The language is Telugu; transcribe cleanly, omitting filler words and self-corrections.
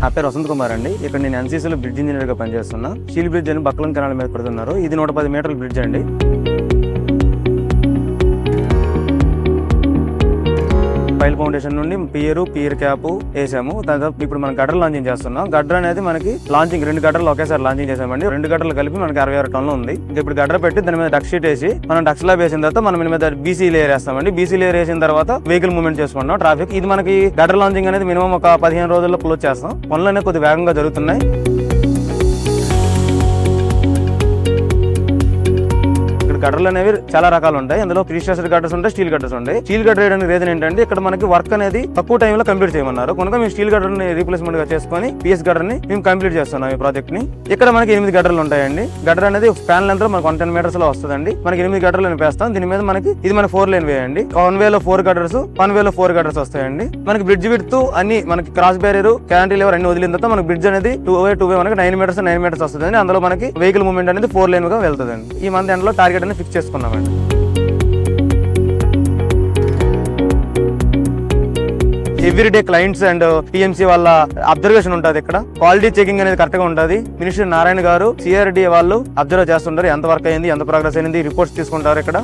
నా పేరు వసంత్ కుమార్ అండి. ఇక్కడ నేను ఎన్సీసీలో బ్రిడ్జ్ ఇంజనీర్ గా పనిచేస్తున్నా. స్టీల్ బ్రిడ్జ్ అని బక్లం కెనాల్ మీద పెడుతున్నారు. ఇది 110 మీటర్ల బ్రిడ్జ్ అండి. పైల్ ఫౌండేషన్ నుండి పియర్ క్యాప్ వేసాము. దాని తర్వాత ఇప్పుడు మనం గడ్డర్ లాంచింగ్ చేస్తున్నాం. గడ్డర్ అనేది మనకి లాంచింగ్ 2 గడ్డర్లు ఒకేసారి లాంచింగ్ చేసామండి. 2 గడ్డర్లు కలిపి మనకి 66 టన్నులు ఉంది. ఇప్పుడు గడ్డర్ పెట్టి దాని మీద డక్ షీట్ వేసి మనం డక్ స్లాబ్ వేసిన తర్వాత మనం మీద బీసీ లేయర్ వేస్తామండి. బీసీ లేయర్ వేసిన తర్వాత వెహికల్ మూవ్మెంట్ చేసుకుంటాం. ట్రాఫిక్ ఇది మనకి గడ్డర్ లాంచింగ్ అనేది మినిమం ఒక 15 రోజుల్లో క్లోజ్ చేస్తాం. పనులు అనేవి కొద్దిగా వేగంగా జరుగుతున్నాయి. గడ్డర్లు అనేవి చాలా రకాలు ఉంటాయి. అందులో ప్రీస్ట్రక్చర్ గడ్డర్స్ ఉంటాయి, స్టీల్ గడ్డర్స్ ఉంటాయి. స్టీల్ గడ్డర్ వేయడానికి రీజన్ ఏంటంటే ఇక్కడ మనకి వర్క్ అనేది తక్కువ టైంలో కంప్లీట్ చేయమన్నారు కనుక మేము స్టీల్ గడ్డర్ ని రీప్లేస్మెంట్ గా చేసుకుని పిఎస్ గడ్డర్ ని మేము కంప్లీట్ చేస్తున్నాం ఈ ప్రాజెక్ట్ ని. ఇక్కడ మనకి 8 గడ్డర్లు ఉంటాయండి. గడ్డర్ అనేది స్పాన్ లెంత్ లో మనకి 110 మీటర్స్ లో వస్తుందండి. మనకి 8 గడ్డర్లు వేస్తాం. దీని మీద మనకి ఇది మన 4 లేన్ వే అండి. 1 వేలో 4 గడ్డర్స్, 1 వేలో 4 గడ్డర్స్ వస్తాయండి. మనకి బ్రిడ్జ్ విడ్త్ అన్ని మనకి క్రాస్ బ్యారియర్, క్యాంటిలివర్ అన్ని వదిలిన తర్వాత మనకి బ్రిడ్జ్ అనేది 2 వే మనకి 9 మీటర్స్ వస్తుంది. అందులో మనకి వెహికల్ మూవ్మెంట్ అనేది 4 లేన్ గా వెళ్తుందండి. ఈ మంత్ ఎండ్ లో టార్గెట్ అనేది ఫిక్స్ చేసుకున్నామండి. ఎవ్రీడే క్లయింట్స్ అండ్ టీఎంసీ వాళ్ళ అబ్జర్వేషన్ ఉంటుంది. ఇక్కడ క్వాలిటీ చెకింగ్ అనేది కరెక్ట్ గా ఉంటుంది. మినిస్టర్ నారాయణ గారు, సిఆర్డీ వాళ్ళు అబ్జర్వ్ చేస్తుంటారు. ఎంత వర్క్ అయింది, ఎంత ప్రోగ్రెస్ అయింది, రిపోర్ట్స్ తీసుకుంటారు ఇక్కడ.